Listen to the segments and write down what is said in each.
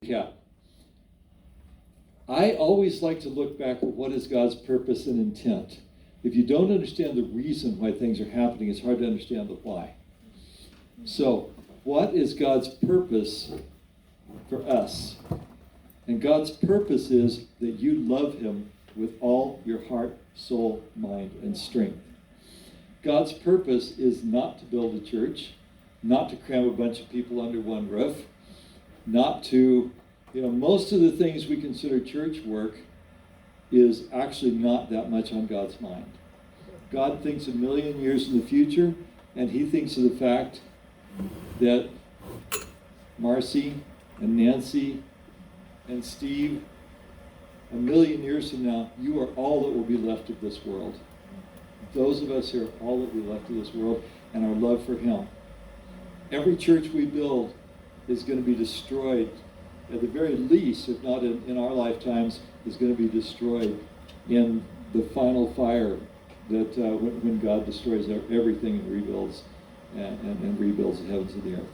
Yeah. I always like to look back at what is God's purpose and intent. If you don't understand the reason why things are happening, it's hard to understand the why. So, what is God's purpose for us? And God's purpose is that you love him with all your heart, soul, mind, and strength. God's purpose is not to build a church, not to cram a bunch of people under one roof, not to, most of the things we consider church work is actually not that much on God's mind. God thinks a million years in the future, and he thinks of the fact that Marcy and Nancy and Steve, a million years from now, you are all that will be left of this world. Those of us here are all that will be left of this world, and our love for him. Every church we build is going to be destroyed, at the very least, if not in our lifetimes, is going to be destroyed in the final fire that when God destroys everything and rebuilds and rebuilds the heavens and the earth.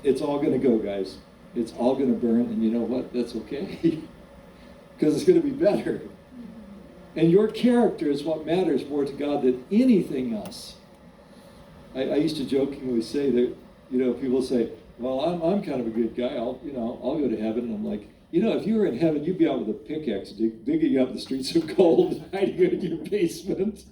It's all going to go, guys. It's all going to burn, and you know what? That's okay, because it's going to be better. And your character is what matters more to God than anything else. I used to jokingly say that, people say, well, I'm kind of a good guy. I'll go to heaven. And I'm like, if you were in heaven, you'd be out with a pickaxe digging up the streets of gold, hiding in your basement.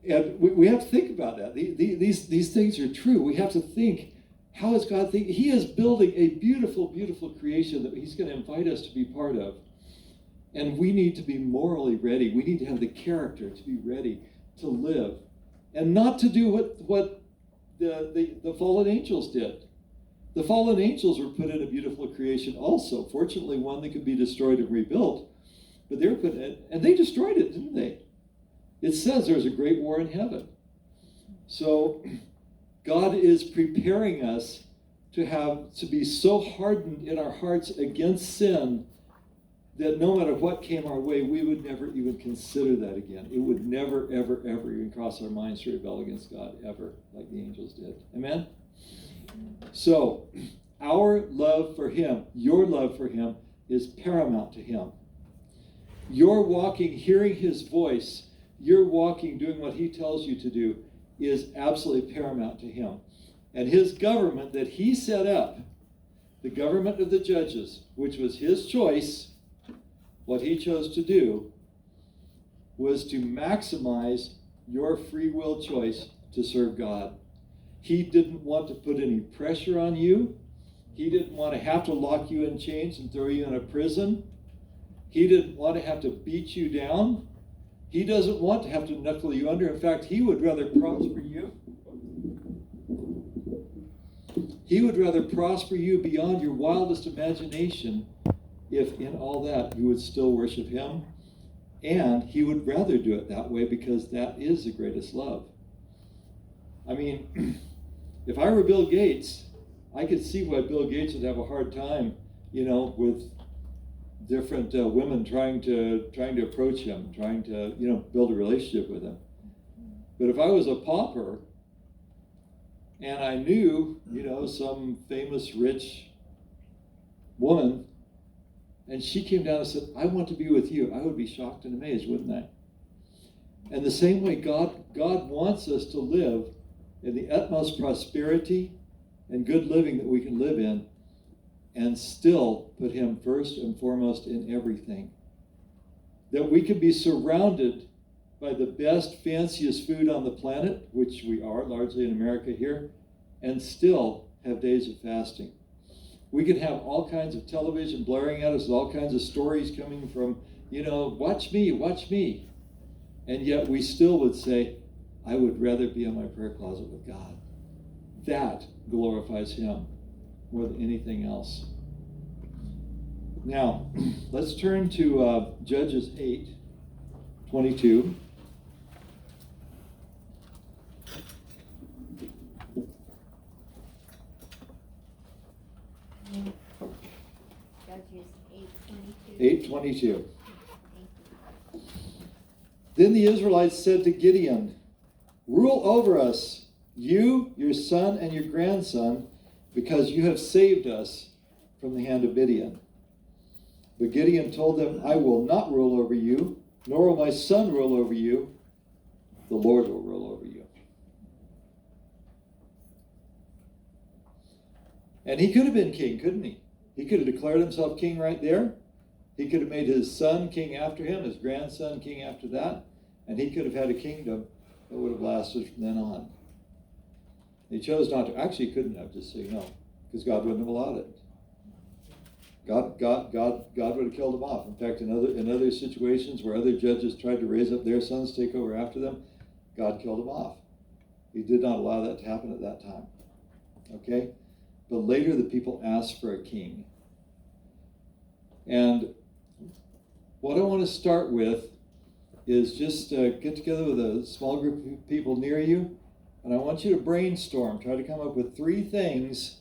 And we have to think about that. These things are true. We have to think, how is God thinking? He is building a beautiful, beautiful creation that he's going to invite us to be part of. And we need to be morally ready. We need to have the character to be ready to live. And not to do what the fallen angels did. The fallen angels were put in a beautiful creation also. Fortunately, one that could be destroyed and rebuilt. But they were put in, and they destroyed it, didn't they? It says there was a great war in heaven. So God is preparing us to be so hardened in our hearts against sin that no matter what came our way, we would never even consider that again. It would never, ever, ever even cross our minds to rebel against God, ever, like the angels did. Amen? So, our love for him, your love for him, is paramount to him. Your walking, hearing his voice, your walking, doing what he tells you to do, is absolutely paramount to him. And his government that he set up, the government of the judges, which was his choice, what he chose to do was to maximize your free will choice to serve God. He didn't want to put any pressure on you. He didn't want to have to lock you in chains and throw you in a prison. He didn't want to have to beat you down. He doesn't want to have to knuckle you under. In fact, he would rather prosper you. He would rather prosper you beyond your wildest imagination if in all that you would still worship him. And he would rather do it that way because that is the greatest love. I mean, if I were Bill Gates, I could see why Bill Gates would have a hard time, with different women trying to approach him, trying to, build a relationship with him. But if I was a pauper and I knew, some famous rich woman, and she came down and said, I want to be with you, I would be shocked and amazed, wouldn't I? And the same way God wants us to live in the utmost prosperity and good living that we can live in and still put him first and foremost in everything. That we can be surrounded by the best, fanciest food on the planet, which we are largely in America here, and still have days of fasting. We can have all kinds of television blaring at us, all kinds of stories coming from, watch me, watch me. And yet we still would say, I would rather be in my prayer closet with God. That glorifies him more than anything else. Now, let's turn to Judges 8:22. Judges 8:22. 8:22. Then the Israelites said to Gideon, rule over us, you, your son, and your grandson, because you have saved us from the hand of Midian. But Gideon told them, I will not rule over you, nor will my son rule over you. The Lord will rule over you. And he could have been king, couldn't he? He could have declared himself king right there. He could have made his son king after him, his grandson king after that, and he could have had a kingdom that would have lasted from then on. He chose not to. Actually, he couldn't have, just so you know, because God wouldn't have allowed it. God would have killed him off. In fact, in other situations where other judges tried to raise up their sons to take over after them, God killed them off. He did not allow that to happen at that time. Okay? But later the people asked for a king. And what I want to start with is just get together with a small group of people near you, and I want you to brainstorm, try to come up with 3 things.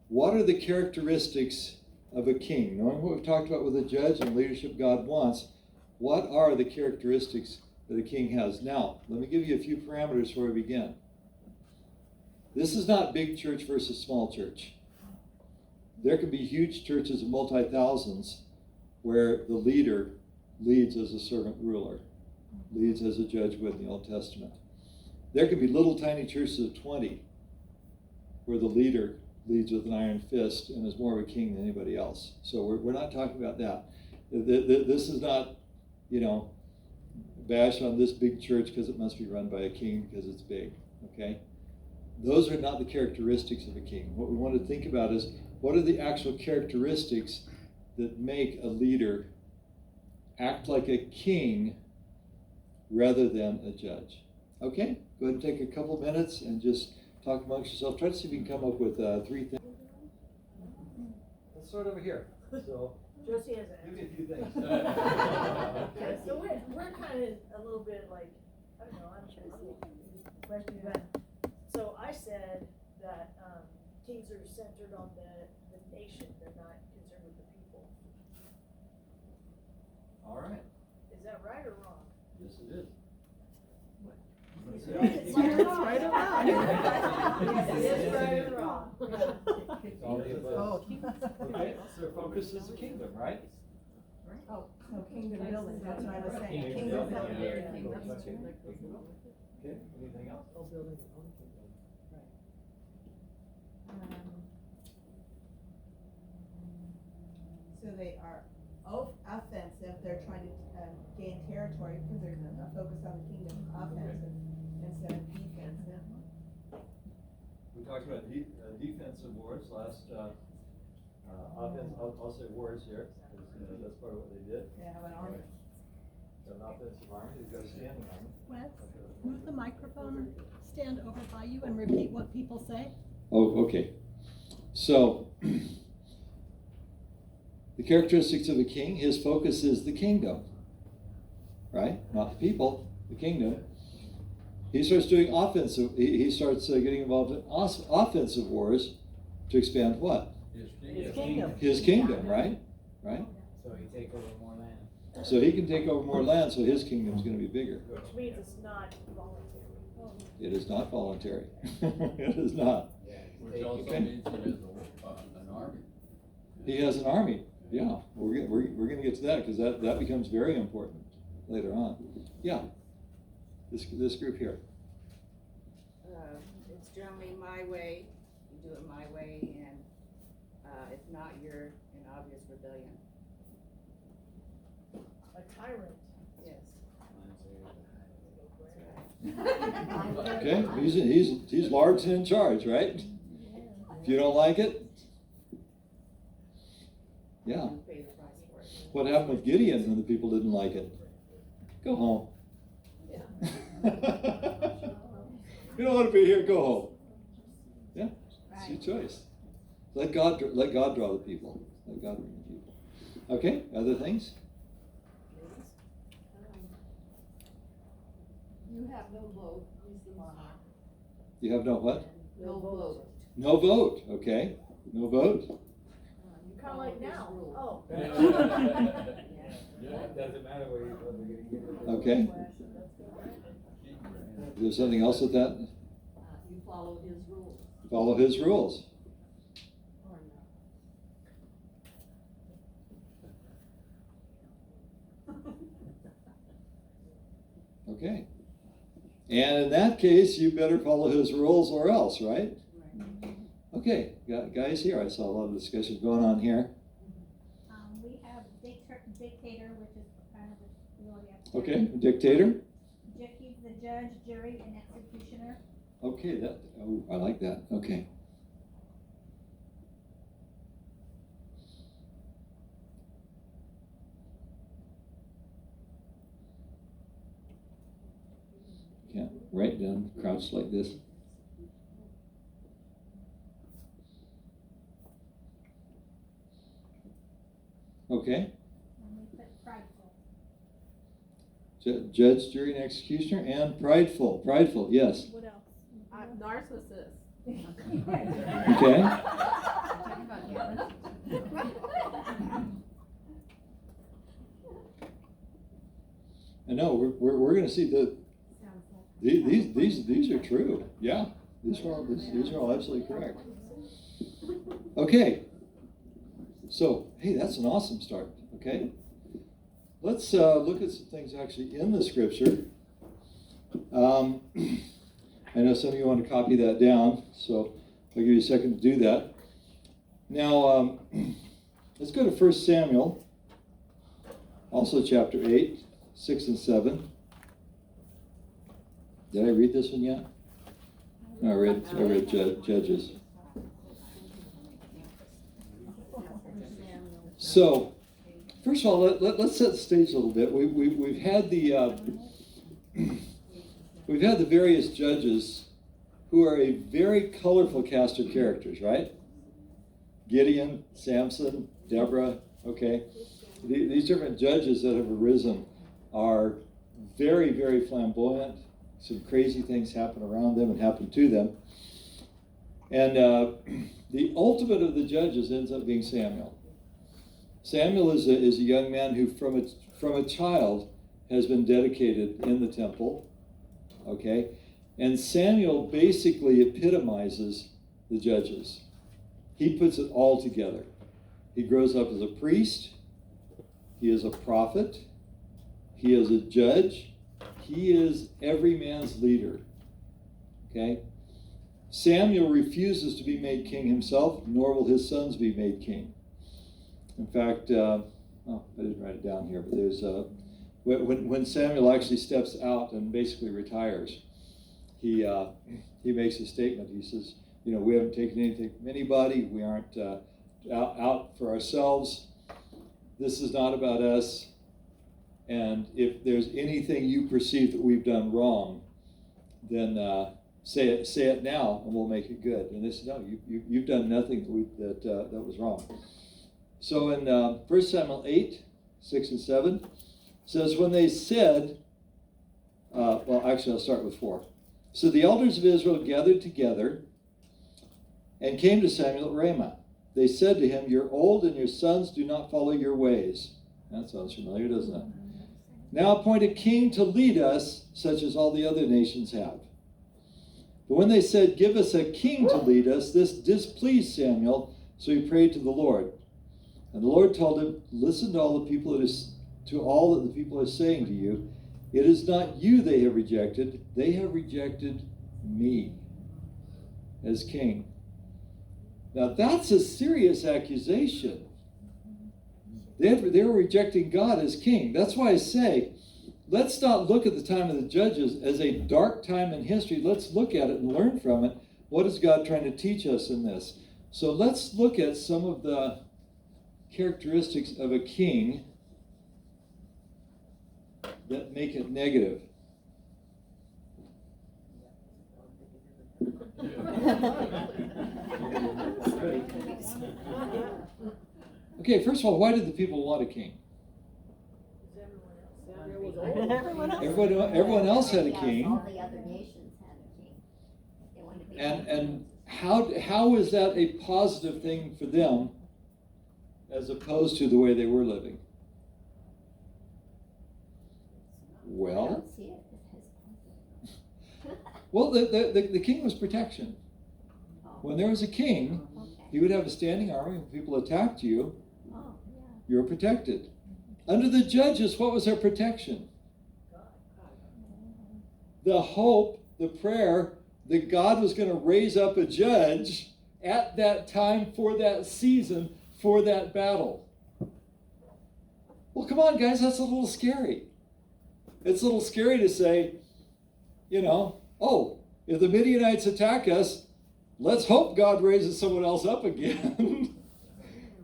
What are the characteristics of a king? Knowing what we've talked about with the judge and leadership God wants, what are the characteristics that a king has? Now, let me give you a few parameters before we begin. This is not big church versus small church. There can be huge churches of multi-thousands where the leader leads as a servant ruler, leads as a judge would in the Old Testament. There can be little tiny churches of 20 where the leader leads with an iron fist and is more of a king than anybody else. So we're not talking about that. This is not, bash on this big church because it must be run by a king because it's big, okay? Those are not the characteristics of a king. What we want to think about is, what are the actual characteristics that make a leader act like a king rather than a judge? Okay, go ahead and take a couple minutes and just talk amongst yourself. Try to see if you can come up with 3 things. Let's start over here. So, Josie has give me a few things. Okay, so we're kind of a little bit like, I don't know, I'm sure it's a question, but, so I said that kings are centered on the nation, they're not concerned with the people. All right. Is that right or wrong? Yes, it is. It's right or wrong. It is right or wrong. Okay, so focus is the kingdom, right? Oh, no, kingdom building, that's what I was saying. Kingdom building. Okay, anything else? So they are offensive, they're trying to gain territory because they're focused on the kingdom, offensive instead of defensive. We talked about defensive wars last, offense, I'll say wars here, because that's part of what they did. They have an army. Got an offensive army, they've got a standing army. Wes, move the microphone stand over by you and repeat what people say. Oh, okay. So, the characteristics of a king, his focus is the kingdom, right? Not the people, the kingdom. He starts doing offensive, he starts getting involved in offensive wars to expand what? His kingdom. His kingdom, right? Right? So he take over more land. So he can take over more land, so his kingdom's going to be bigger. Which means it's not voluntary. It is not voluntary. It is not. Which also means he has an army. He has an army. Yeah, we're going to get to that because that becomes very important later on. Yeah, this group here. It's generally my way, you do it my way, and if not, you're in obvious rebellion. A tyrant. Yes. Okay, he's large and in charge, right? If you don't like it, yeah. You pay the price for it. What happened with Gideon when the people didn't like it? Go home. Yeah. You don't want to be here, go home. Yeah, it's your choice. Let God draw the people. Let God bring the people. Okay, other things? You have no vote, he's the monarch. You have no what? No vote. No vote, okay. No vote. Kind of like now. Oh. Yeah, it doesn't matter where you go. Okay. Is there something else with that? You follow his rules. Follow his rules. Okay. And in that case, you better follow his rules or else, right? Okay, guys here, I saw a lot of discussion going on here. We have dictator, which is kind of really up there. Okay, dictator. He's the judge, jury, and executioner. Okay, I like that. Okay. Yeah, right down, crouched like this. Okay. And we put prideful. Judge, jury, and executioner, and prideful. Prideful, yes. What else? Narcissist. Okay. I know we're going to see that these are true. Yeah, these are all absolutely correct. Okay. So hey, that's an awesome start. Okay. Let's look at some things actually in the scripture. I know some of you want to copy that down, so I'll give you a second to do that. Now, let's go to 1 Samuel, also chapter 8, 6 and 7. Did I read this one yet? No, I read Judges. So, first of all, let's set the stage a little bit. We've had the various judges who are a very colorful cast of characters, right? Gideon, Samson, Deborah. Okay, these different judges that have arisen are very, very flamboyant. Some crazy things happen around them and happen to them. And the ultimate of the judges ends up being Samuel. Samuel is a young man who, from a child, has been dedicated in the temple. Okay, and Samuel basically epitomizes the judges. He puts it all together. He grows up as a priest. He is a prophet. He is a judge. He is every man's leader. Okay? Samuel refuses to be made king himself, nor will his sons be made king. In fact, I didn't write it down here, but there's when Samuel actually steps out and basically retires, he makes a statement. He says, we haven't taken anything from anybody. We aren't out for ourselves. This is not about us. And if there's anything you perceive that we've done wrong, then say it now, and we'll make it good. And they said, no, you've done nothing that was wrong. So in 1 Samuel 8, 6 and 7, says, when they said, I'll start with 4. So the elders of Israel gathered together and came to Samuel at Ramah. They said to him, you're old and your sons do not follow your ways. That sounds familiar, doesn't it? Now appoint a king to lead us, such as all the other nations have. But when they said, give us a king to lead us, this displeased Samuel, so he prayed to the Lord. And the Lord told him, listen to all that the people are saying to you. It is not you they have rejected me as king. Now that's a serious accusation. They were rejecting God as king. That's why I say, let's not look at the time of the judges as a dark time in history. Let's look at it and learn from it. What is God trying to teach us in this? So let's look at some of the characteristics of a king that make it negative. Okay, first of all, why did the people want a king? Everyone else had a king. All the other nations had a king. They wanted to be And how is that a positive thing for them as opposed to the way they were living? I Well, don't see it as positive. well, the king was protection. Oh, When there was a king, okay. he would have a standing army. When people attacked you, Oh, yeah. you were protected. Under the judges, what was their protection? the hope, the prayer that God was going to raise up a judge at that time for that season, for that battle. Well, come on, guys, that's a little scary. It's a little scary to say, oh, if the Midianites attack us, let's hope God raises someone else up again.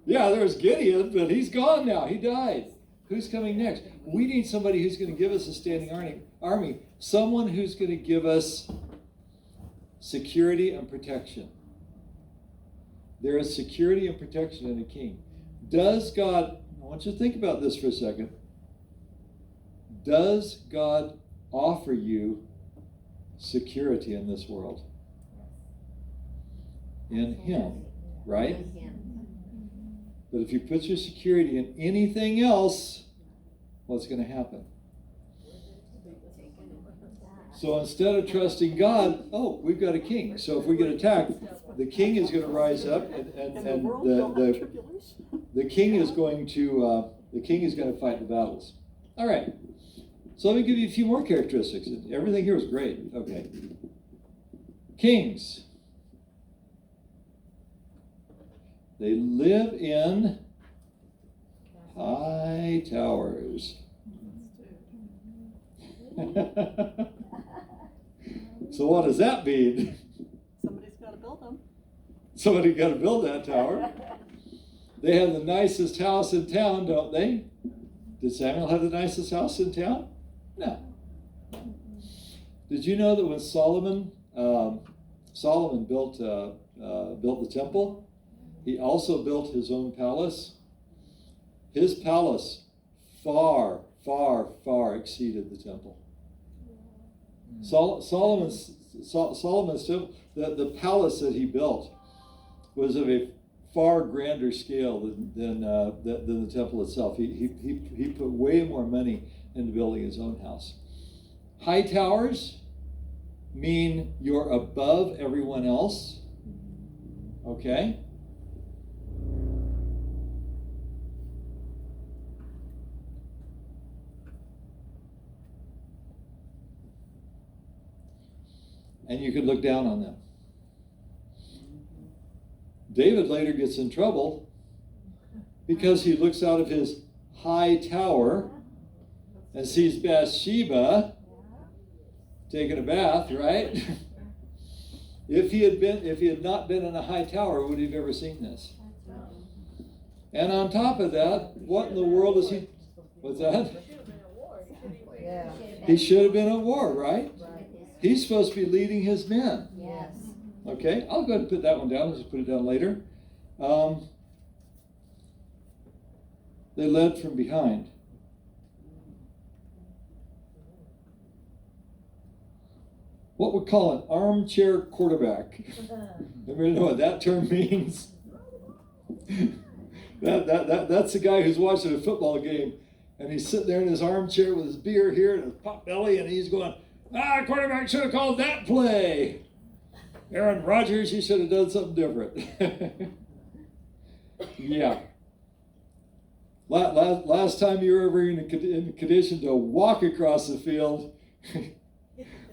Yeah, there's Gideon, but he's gone now. He died. Who's coming next? We need somebody who's going to give us a standing army. Someone who's going to give us security and protection. There is security and protection in a king. Does God, I want you to think about this for a second. Does God offer you security in this world? In Him, right? But if you put your security in anything else, what's going to happen? So instead of trusting God, oh, we've got a king. So if we get attacked, the king is going to rise up, and the king is going to fight the battles. All right. So let me give you a few more characteristics. Everything here is great. Okay. Kings. They live in high towers. So what does that mean? Somebody's got to build them. Somebody got to build that tower. They have the nicest house in town, don't they? Did Samuel have the nicest house in town? No. Did you know that when Solomon built the temple, he also built his own palace? His palace far, far, far exceeded the temple. Solomon's temple, the palace that he built was of a far grander scale than the temple itself. He put way more money into building his own house. High towers mean you're above everyone else. Okay? And you could look down on them. David later gets in trouble because he looks out of his high tower and sees Bathsheba taking a bath, right? If he had not been in a high tower, would he have ever seen this? And on top of that, what in the world is he? What's that? He should have been at war, right? He's supposed to be leading his men. Yes. Okay, I'll go ahead and put that one down. I'll just put it down later. They led from behind. What we call an armchair quarterback. Everybody know what that term means? That's the guy who's watching a football game, and he's sitting there in his armchair with his beer here and his pot belly, and he's going, quarterback should have called that play. Aaron Rodgers, you should have done something different. Yeah. Last time you were ever in condition to walk across the field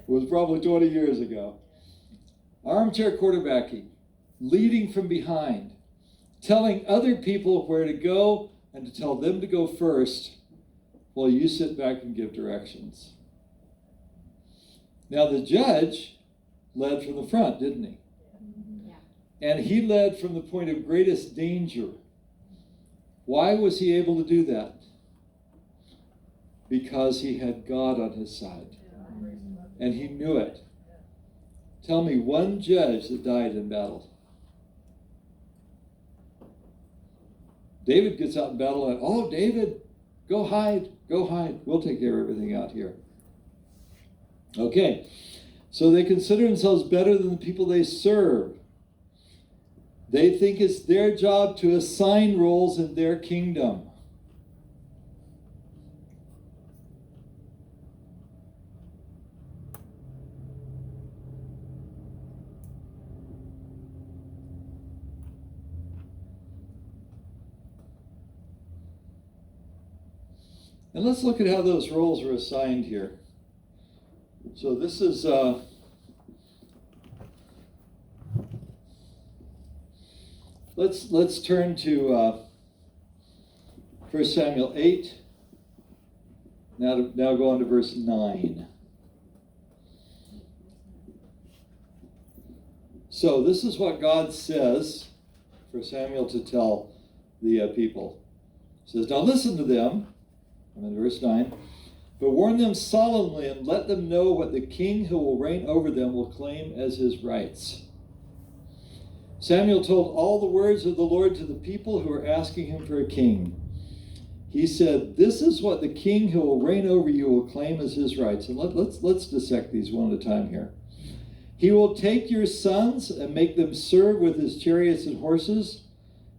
was probably 20 years ago. Armchair quarterbacking, leading from behind, telling other people where to go and to tell them to go first while you sit back and give directions. Now the judge led from the front, didn't he? Yeah. And he led from the point of greatest danger. Why was he able to do that? Because he had God on his side. And he knew it. Tell me one judge that died in battle. David gets out in battle and, David, go hide. We'll take care of everything out here. Okay, so they consider themselves better than the people they serve. They think it's their job to assign roles in their kingdom. And let's look at how those roles are assigned here. So this is let's turn to 1 Samuel 8. Now go on to verse 9. So this is what God says for Samuel to tell the people. He says, "Now listen to them." I'm in verse 9. "But warn them solemnly and let them know what the king who will reign over them will claim as his rights." Samuel told all the words of the Lord to the people who were asking him for a king. He said, "This is what the king who will reign over you will claim as his rights." And let's dissect these one at a time here. "He will take your sons and make them serve with his chariots and horses,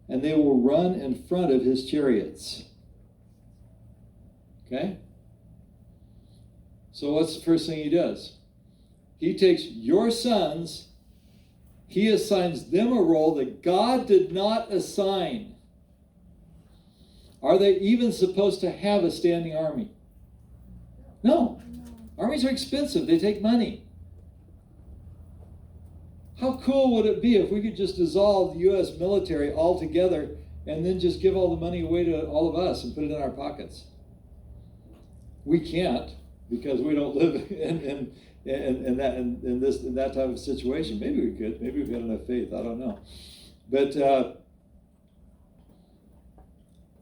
and they will run in front of his chariots." Okay? So what's the first thing he does? He takes your sons, he assigns them a role that God did not assign. Are they even supposed to have a standing army? No. Armies are expensive. They take money. How cool would it be if we could just dissolve the U.S. military altogether and then just give all the money away to all of us and put it in our pockets? We can't, because we don't live in that type of situation. Maybe we could. Maybe we've got enough faith. I don't know. But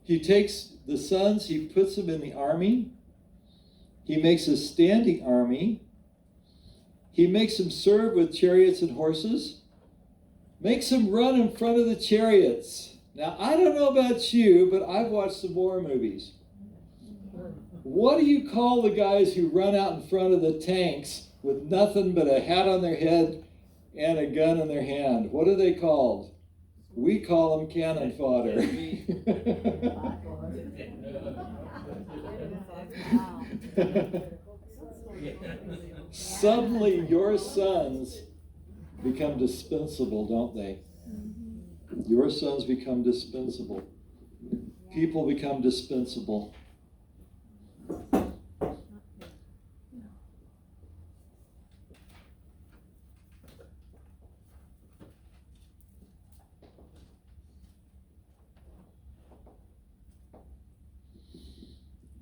he takes the sons, he puts them in the army. He makes a standing army. He makes them serve with chariots and horses. Makes them run in front of the chariots. Now, I don't know about you, but I've watched some war movies. What do you call the guys who run out in front of the tanks with nothing but a hat on their head and a gun in their hand? What are they called? We call them cannon fodder. Suddenly your sons become dispensable, don't they? Your sons become dispensable. People become dispensable.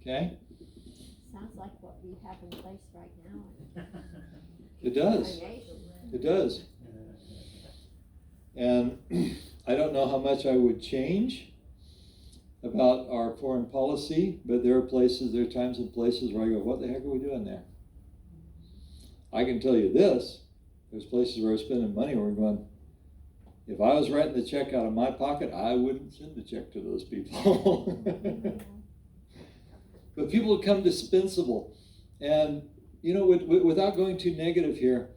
Okay? Sounds like what we have in place right now. It does. It does. And I don't know how much I would change about our foreign policy, but there are times and places where I go, what the heck are we doing there? I can tell you this, there's places where we're spending money where we're going, if I was writing the check out of my pocket, I wouldn't send the check to those people. But people become dispensable. And, you know, without going too negative here,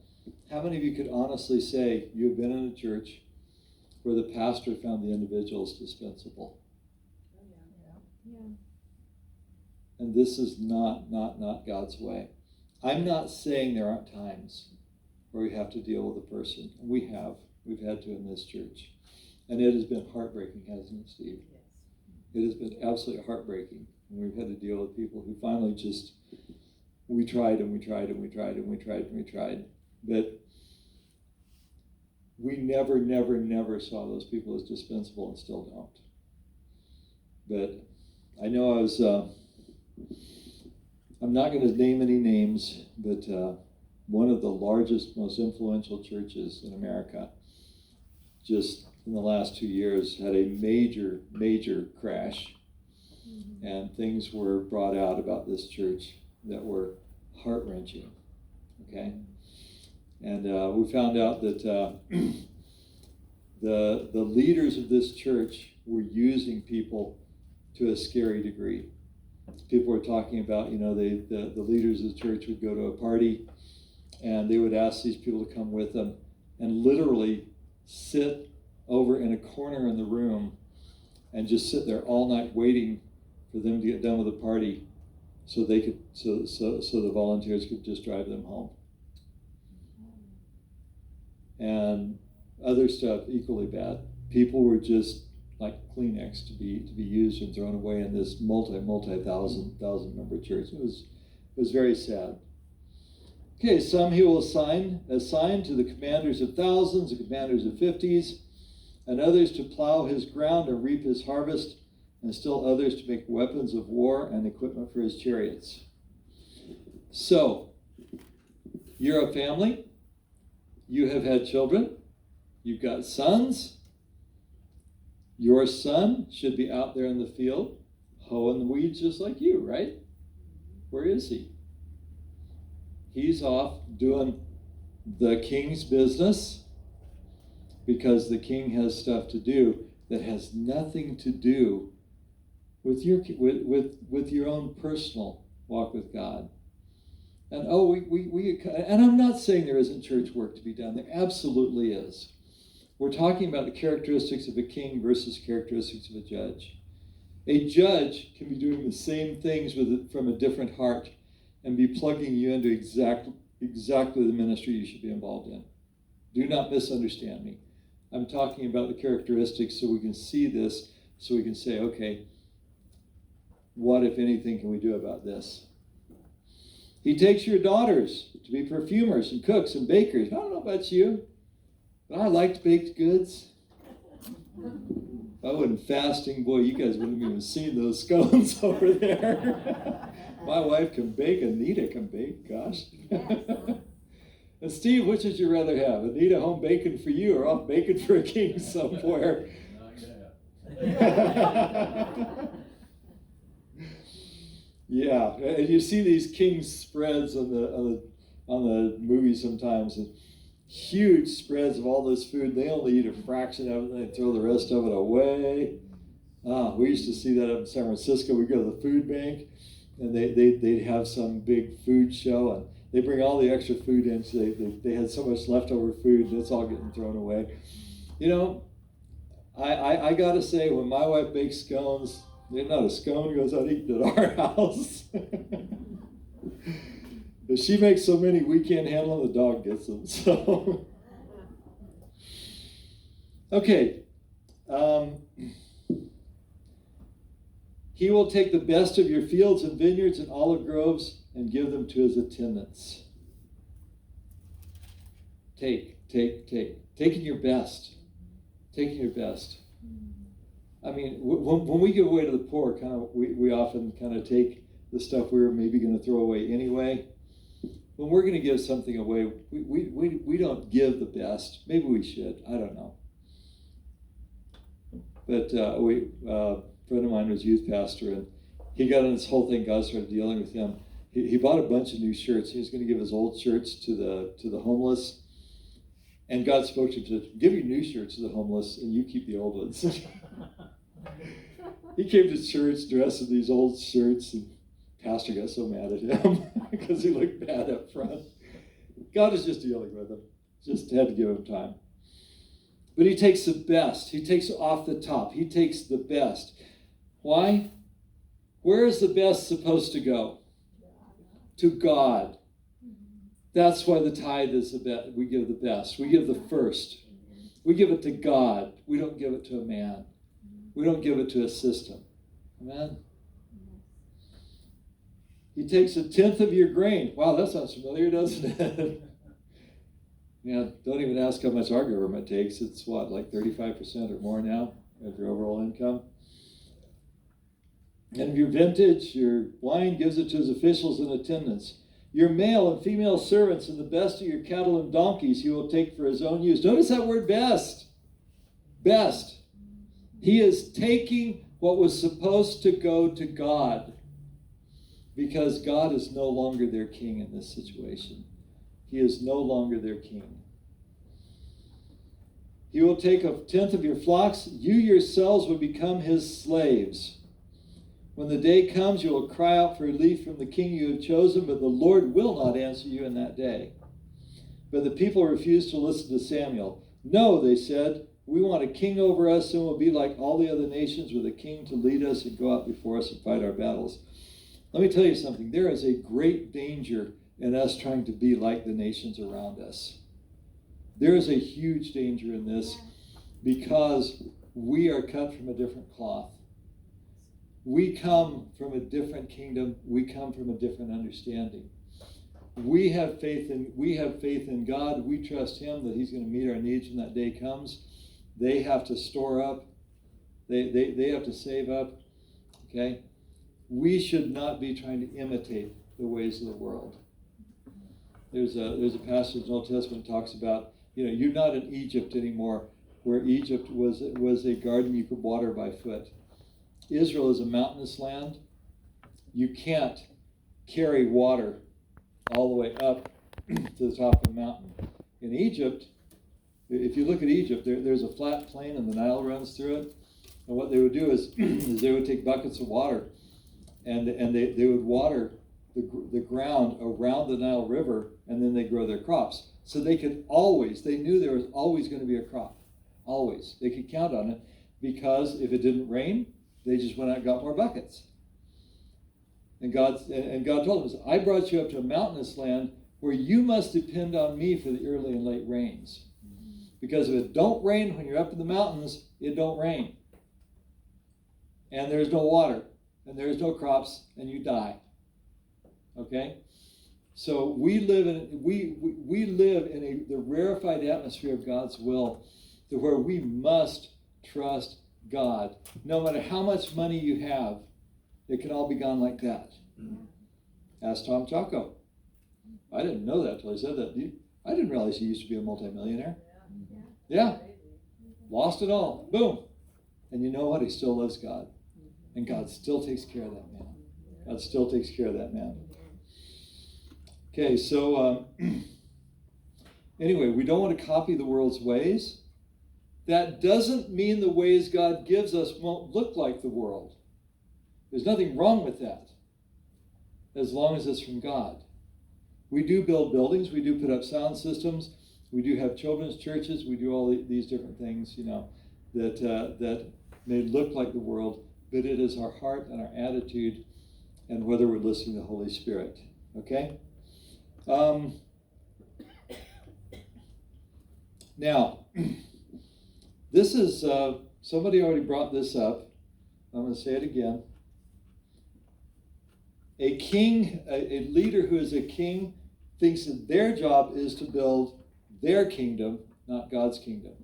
how many of you could honestly say you've been in a church where the pastor found the individuals dispensable? Yeah. And this is not God's way. I'm not saying there aren't times where we have to deal with a person. We've had to in this church. And it has been heartbreaking, hasn't it, Steve? Yes. It has been absolutely heartbreaking. And we've had to deal with people who finally just, we tried and we tried and we tried and we tried and we tried. But we never saw those people as dispensable and still don't. But I know I'm not going to name any names, but one of the largest, most influential churches in America just in the last 2 years had a major crash. Mm-hmm. And things were brought out about this church that were heart-wrenching, okay? And we found out that the leaders of this church were using people to a scary degree. People were talking about, you know, the leaders of the church would go to a party and they would ask these people to come with them and literally sit over in a corner in the room and just sit there all night waiting for them to get done with the party so they could, so the volunteers could just drive them home. And other stuff equally bad. People were just like Kleenex to be used and thrown away in this multi thousand member church. It was very sad. Okay, some he will assign to the commanders of thousands, the commanders of 50s, and others to plow his ground and reap his harvest, and still others to make weapons of war and equipment for his chariots. So, you're a family, you have had children, you've got sons. Your son should be out there in the field, hoeing the weeds just like you, right? Where is he? He's off doing the king's business because the king has stuff to do that has nothing to do with your own personal walk with God. And and I'm not saying there isn't church work to be done. There absolutely is. We're talking about the characteristics of a king versus characteristics of a judge. A judge can be doing the same things from a different heart and be plugging you into exactly the ministry you should be involved in. Do not misunderstand me. I'm talking about the characteristics so we can see this, so we can say, okay, what, if anything, can we do about this? He takes your daughters to be perfumers and cooks and bakers. I don't know about you, but I liked baked goods. If I wasn't fasting, boy, you guys wouldn't have even seen those scones over there. My wife can bake, Anita can bake, gosh. And Steve, which would you rather have? Anita home baking for you or off baking for a king somewhere? Yeah, and you see these king's spreads on the movies sometimes, and huge spreads of all this food. They only eat a fraction of it, and they throw the rest of it away. We used to see that up in San Francisco. We'd go to the food bank, and they'd have some big food show, and they bring all the extra food in. So they had so much leftover food, and it's all getting thrown away. You know, I gotta say, when my wife bakes scones, not a scone goes uneaten at our house. If she makes so many we can't handle them, the dog gets them. So, okay. He will take the best of your fields and vineyards and olive groves and give them to his attendants. Taking your best. Taking your best. I mean, when we give away to the poor, we often kind of take the stuff we were maybe going to throw away anyway. When we're going to give something away, we don't give the best. Maybe we should. I don't know. But a friend of mine was youth pastor, and he got on this whole thing. God started dealing with him. He bought a bunch of new shirts. He was going to give his old shirts to the homeless. And God spoke to him to give your new shirts to the homeless, and you keep the old ones. He came to church dressed in these old shirts, and pastor got so mad at him because he looked bad up front. God is just dealing with him. Just had to give him time. But he takes the best. He takes off the top. He takes the best. Why? Where is the best supposed to go? To God. That's why the tithe is the best. We give the best. We give the first. We give it to God. We don't give it to a man. We don't give it to a system. Amen? He takes 1/10 of your grain. Wow, that sounds familiar, doesn't it? Yeah, don't even ask how much our government takes. It's what, like 35% or more now of your overall income? And of your vintage, your wine, gives it to his officials and attendants. Your male and female servants and the best of your cattle and donkeys he will take for his own use. Notice that word best. Best. He is taking what was supposed to go to God, because God is no longer their king in this situation. He is no longer their king. He will take 1/10 of your flocks. You yourselves will become his slaves. When the day comes, you will cry out for relief from the king you have chosen, but the Lord will not answer you in that day. But the people refused to listen to Samuel. No, they said, we want a king over us, and we'll be like all the other nations with a king to lead us and go out before us and fight our battles. Let me tell you something. There is a great danger in us trying to be like the nations around us. There is a huge danger in this because we are cut from a different cloth. We come from a different kingdom. We come from a different understanding. We have faith in God. We trust Him that He's going to meet our needs when that day comes. They have to store up. They have to save up. Okay? We should not be trying to imitate the ways of the world. There's a passage in the Old Testament that talks about, you're not in Egypt anymore, where Egypt was a garden you could water by foot. Israel is a mountainous land. You can't carry water all the way up to the top of the mountain. In Egypt, if you look at Egypt, there's a flat plain and the Nile runs through it. And what they would do is they would take buckets of water and they would water the ground around the Nile River, and then they grow their crops. So they knew there was always going to be a crop. Always. They could count on it, because if it didn't rain, they just went out and got more buckets. And God told them, I brought you up to a mountainous land where you must depend on me for the early and late rains. Because if it don't rain when you're up in the mountains, it don't rain. And there's no water, and there's no crops, and you die. Okay? So we live in the rarefied atmosphere of God's will, to where we must trust God. No matter how much money you have, it can all be gone like that. Ask Tom Chaco. I didn't know that till I said that. I didn't realize he used to be a multimillionaire. Yeah. Lost it all. Boom. And you know what? He still loves God. And God still takes care of that man. God still takes care of that man. Okay, so anyway, we don't want to copy the world's ways. That doesn't mean the ways God gives us won't look like the world. There's nothing wrong with that, as long as it's from God. We do build buildings. We do put up sound systems. We do have children's churches. We do all these different things, that may look like the world, but it is our heart and our attitude and whether we're listening to the Holy Spirit. Okay? Now, this is, somebody already brought this up. I'm going to say it again. A king, a leader who is a king, thinks that their job is to build their kingdom, not God's kingdom.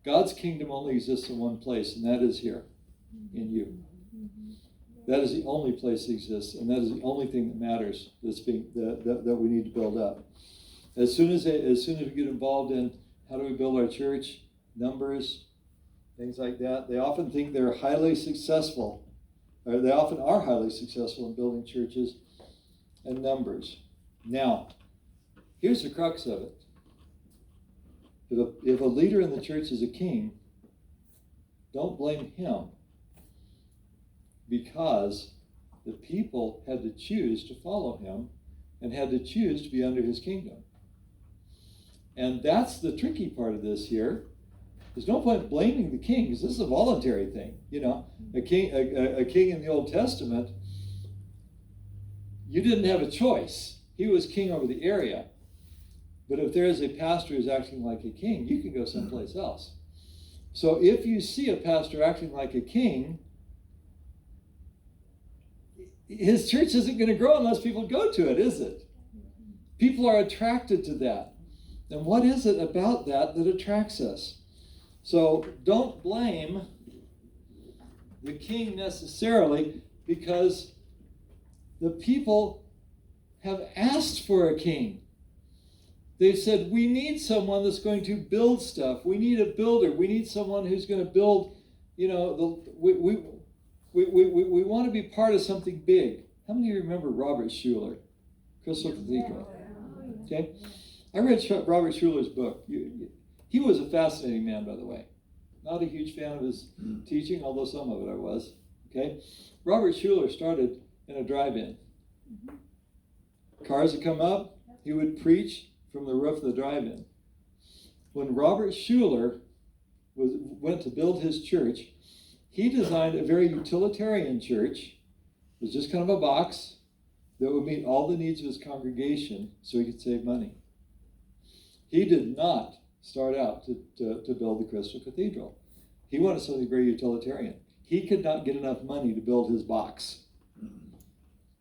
God's kingdom only exists in one place, and that is here, in you. That is the only place that exists, and that is the only thing that matters that we need to build up. As soon as we get involved in how do we build our church, numbers, things like that, they often think they're highly successful, or they often are highly successful in building churches and numbers. Now, here's the crux of it. If a leader in the church is a king, don't blame him, because the people had to choose to follow him and had to choose to be under his kingdom. And that's the tricky part of this here. There's no point blaming the king, because this is a voluntary thing. A king in the Old Testament, you didn't have a choice. He was king over the area. But if there is a pastor who's acting like a king, you can go someplace else. So if you see a pastor acting like a king, his church isn't going to grow unless people go to it, is it? People are attracted to that. And what is it about that attracts us? So don't blame the king necessarily, because the people have asked for a king. They've said, we need someone that's going to build stuff. We need a builder. We need someone who's going to build, we want to be part of something big. How many of you remember Robert Schuller, Crystal Cathedral? Okay? I read Robert Schuller's book. He was a fascinating man, by the way. Not a huge fan of his teaching, although some of it I was. Okay? Robert Schuller started in a drive-in. Cars would come up, he would preach from the roof of the drive-in. When Robert Schuller went to build his church, he designed a very utilitarian church. It was just kind of a box that would meet all the needs of his congregation so he could save money. He did not start out to build the Crystal Cathedral. He wanted something very utilitarian. He could not get enough money to build his box.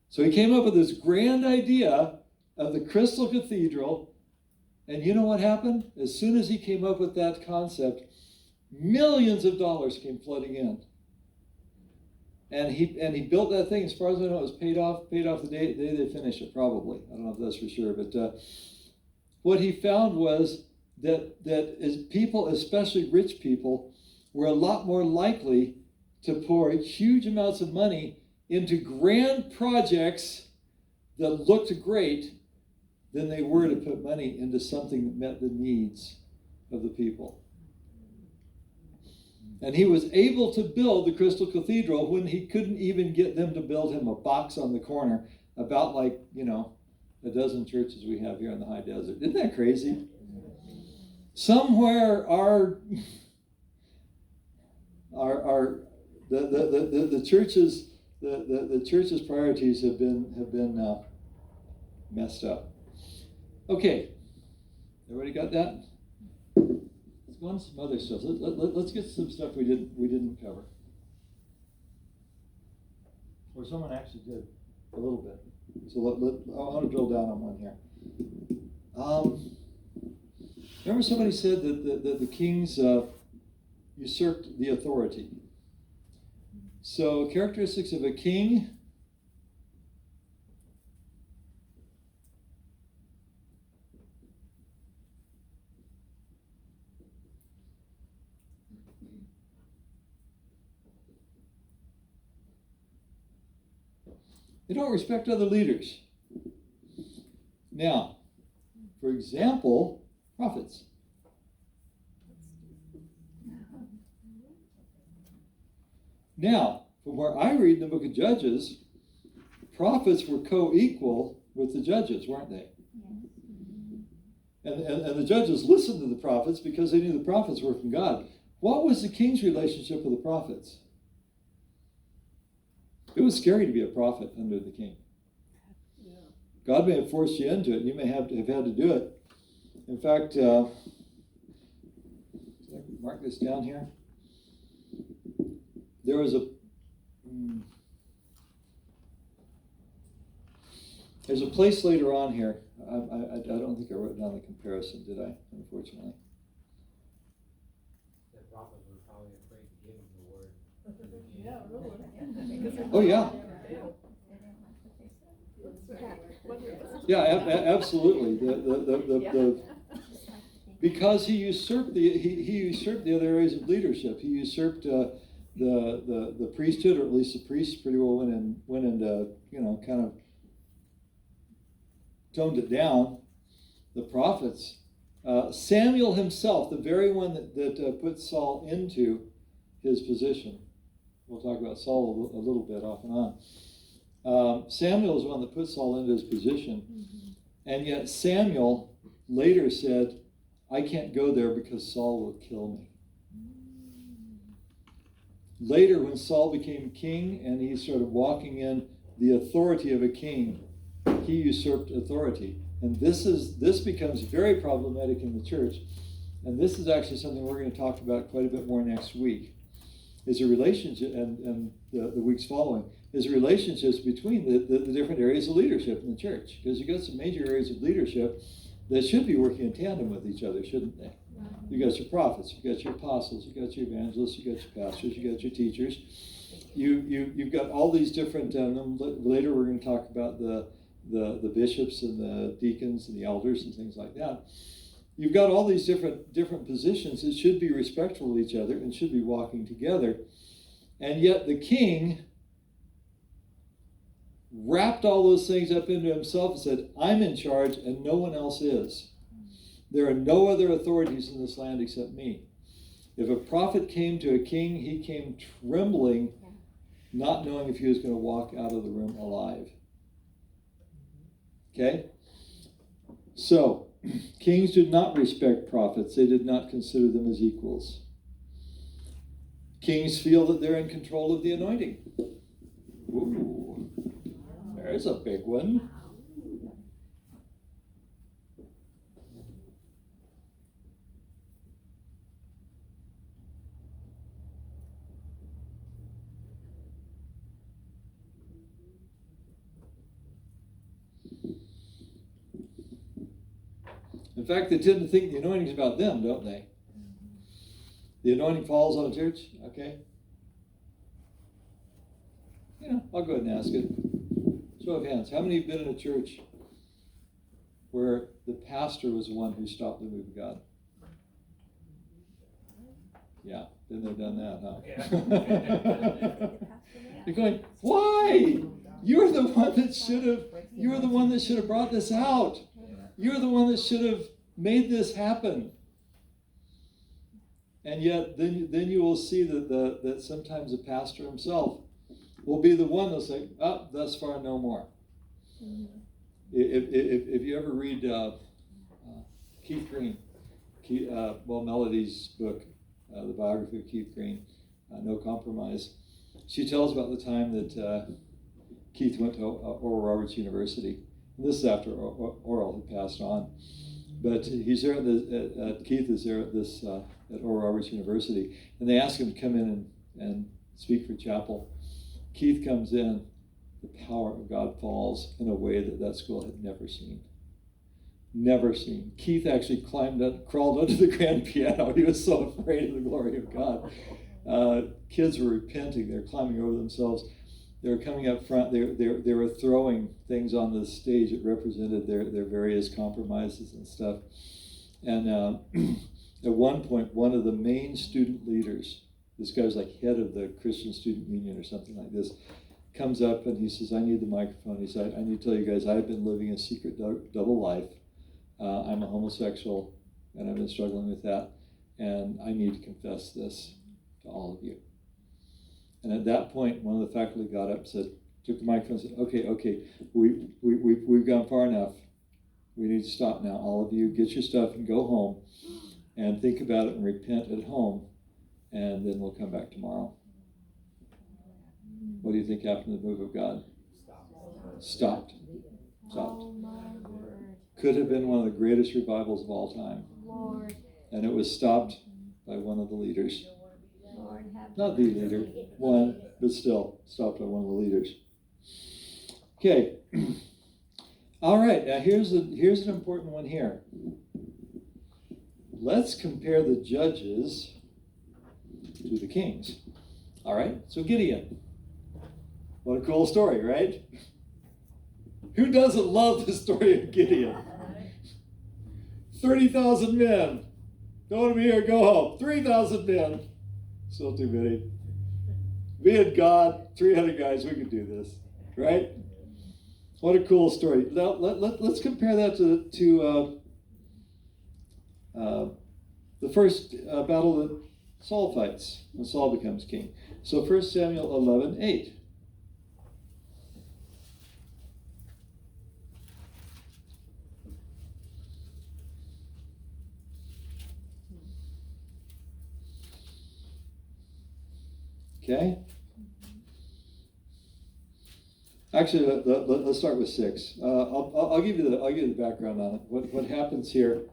So he came up with this grand idea of the Crystal Cathedral. And you know what happened? As soon as he came up with that concept, millions of dollars came flooding in. And he built that thing. As far as I know, it was paid off the day they finished it, probably. I don't know if that's for sure. But what he found was that as people, especially rich people, were a lot more likely to pour huge amounts of money into grand projects that looked great than they were to put money into something that met the needs of the people. And he was able to build the Crystal Cathedral when he couldn't even get them to build him a box on the corner about like, a dozen churches we have here in the high desert. Isn't that crazy? Somewhere the church's priorities have been messed up. Okay, everybody got that? Let's go on to some other stuff. Let's get some stuff we didn't cover, or someone actually did a little bit. So I want to drill down on one here. Remember somebody said that the kings usurped the authority. So characteristics of a king. They don't respect other leaders. Now, for example, prophets. Now, from where I read in the book of Judges, prophets were co-equal with the judges, weren't they? And the judges listened to the prophets because they knew the prophets were from God. What was the king's relationship with the prophets? It was scary to be a prophet under the king. God may have forced you into it, and you may have had to do it. In fact, mark this down here. There was there's a place later on here. I don't think I wrote down the comparison, did I? Unfortunately. The prophets were probably afraid to give him the word. Yeah, really. Oh yeah. Yeah, absolutely. Because he usurped he usurped the other areas of leadership. He usurped the priesthood, or at least the priests pretty well went into kind of toned it down. The prophets, Samuel himself, the very one that put Saul into his position. We'll talk about Saul a little bit off and on. Samuel is the one that put Saul into his position. And yet Samuel later said, I can't go there because Saul will kill me. Later, when Saul became king and he started walking in the authority of a king, he usurped authority. And this becomes very problematic in the church. And this is actually something we're going to talk about quite a bit more next week. Is a relationship, and the weeks following, is relationships between the different areas of leadership in the church. Because you've got some major areas of leadership that should be working in tandem with each other, shouldn't they? You got your prophets, you got your apostles, you got your evangelists, you got your pastors, you got your teachers. You've got all these different. Later, we're going to talk about the bishops and the deacons and the elders and things like that. You've got all these different positions that should be respectful of each other and should be walking together. And yet the king wrapped all those things up into himself and said, I'm in charge and no one else is. There are no other authorities in this land except me. If a prophet came to a king, he came trembling, not knowing if he was going to walk out of the room alive. Okay? So, kings did not respect prophets. They did not consider them as equals. Kings feel that they're in control of the anointing. Ooh, there's a big one. In fact, they tend to think the anointing's about them, don't they? The anointing falls on a church, okay? I'll go ahead and ask it. Show of hands. How many have been in a church where the pastor was the one who stopped the move of God? Yeah, been there, done that, huh? You're going, why? You're the one that should have brought this out. You're the one that should have made this happen. And yet, then you will see that sometimes the pastor himself will be the one that'll say, "Oh, thus far, no more." Mm-hmm. If you ever read Keith Green, Melody's book, the biography of Keith Green, No Compromise, she tells about the time that Keith went to Oral Roberts University. And this is after Oral had passed on. But he's there Keith is there at Oral Roberts University, and they ask him to come in and speak for chapel. Keith comes in, the power of God falls in a way that school had never seen. Never seen. Keith actually crawled under the grand piano. He was so afraid of the glory of God. Kids were repenting. They were climbing over themselves. They were coming up front. They were throwing things on the stage that represented their various compromises and stuff. And at one point, one of the main student leaders, this guy was like head of the Christian Student Union or something like this, comes up and he says, "I need the microphone." He said, "I need to tell you guys, I've been living a secret double life. I'm a homosexual, and I've been struggling with that, and I need to confess this to all of you." And at that point, one of the faculty got up, took the microphone, and said, "Okay, we've gone far enough. We need to stop now. All of you, get your stuff and go home, and think about it and repent at home, and then we'll come back tomorrow." What do you think happened to the move of God? Stopped. Oh my word. Could have been one of the greatest revivals of all time. Lord. And it was stopped by one of the leaders. Lord have Not the leader, one, but still stopped by one of the leaders. Okay. All right, now here's an important one here. Let's compare the judges to the kings. All right, so Gideon. What a cool story, right? Who doesn't love the story of Gideon? 30,000 men. Don't want to be here, go home. 3,000 men. Still too many. Me and God, 300 guys, we could do this, right? What a cool story. Now, let's compare that to the first battle that Saul fights, when Saul becomes king. So 1 Samuel 11:8. Okay? Actually, let's start with 6. I'll give you the background on it. What happens here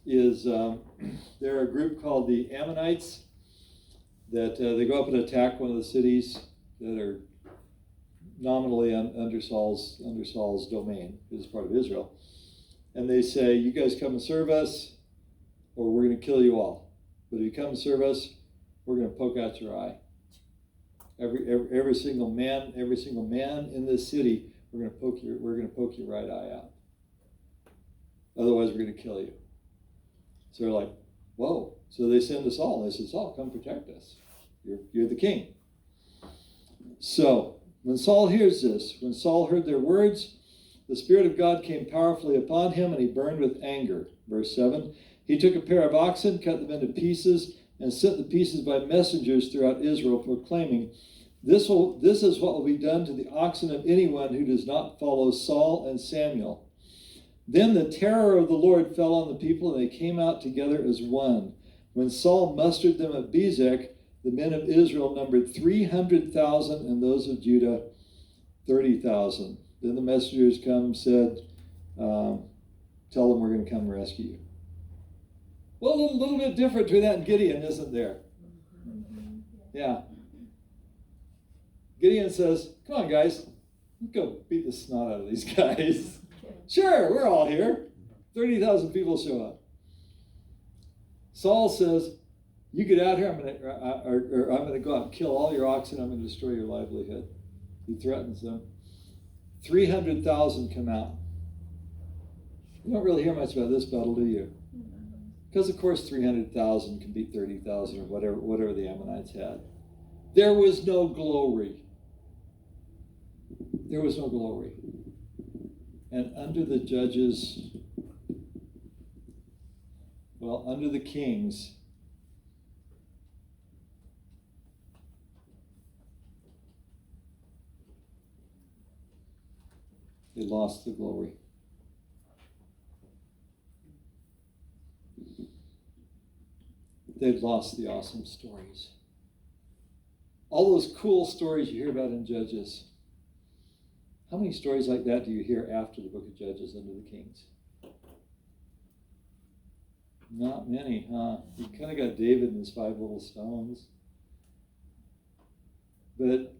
is there are a group called the Ammonites that they go up and attack one of the cities that are nominally under Saul's domain, is part of Israel, and they say, "You guys come and serve us, or we're going to kill you all. But if you come and serve us, we're going to poke out your eye. Every single man in this city, we're going to poke your right eye out. Otherwise, we're going to kill you." So they're like, "Whoa!" So they send to Saul. They say, "Saul, come protect us. You're the king." So when Saul hears this, when Saul heard their words, the Spirit of God came powerfully upon him, and he burned with anger. Verse 7. He took a pair of oxen, cut them into pieces, and sent the pieces by messengers throughout Israel, proclaiming, This is what will be done to the oxen of anyone who does not follow Saul and Samuel." Then the terror of the Lord fell on the people, and they came out together as one. When Saul mustered them at Bezek, the men of Israel numbered 300,000, and those of Judah 30,000. Then the messengers come and said, "Tell them we're going to come and rescue you." Well, a little bit different between that and Gideon, isn't there? Yeah. Gideon says, "Come on, guys. Let's go beat the snot out of these guys." "Sure, we're all here. 30,000 people show up. Saul says, you get out here, I'm going to go out and kill all your oxen, I'm going to destroy your livelihood. He threatens them. 300,000 come out. You don't really hear much about this battle, do you? Because, of course, 300,000 can beat 30,000 or whatever the Ammonites had. There was no glory. There was no glory. And under the judges, under the kings, they lost the glory. They've lost the awesome stories. All those cool stories you hear about in Judges. How many stories like that do you hear after the book of Judges under the kings? Not many, huh? You kind of got David and his 5 little stones. But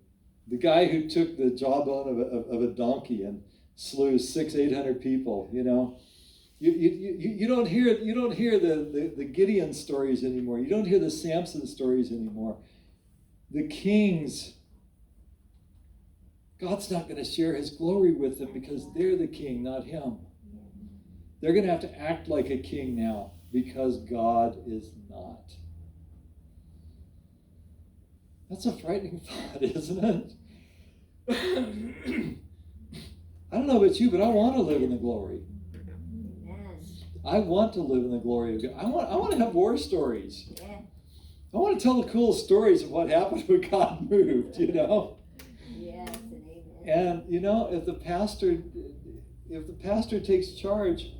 the guy who took the jawbone of a donkey and slew 600-800 people, you know, you don't hear the Gideon stories anymore. You don't hear the Samson stories anymore. The kings, God's not going to share his glory with them because they're the king, not him. They're going to have to act like a king now because God is not. That's a frightening thought, isn't it? I don't know about you, but I want to live in the glory. I want to live in the glory of God. I want to have war stories. Yeah. I want to tell the cool stories of what happened when God moved, you know? Yes, and amen. And, you know, if the pastor takes charge,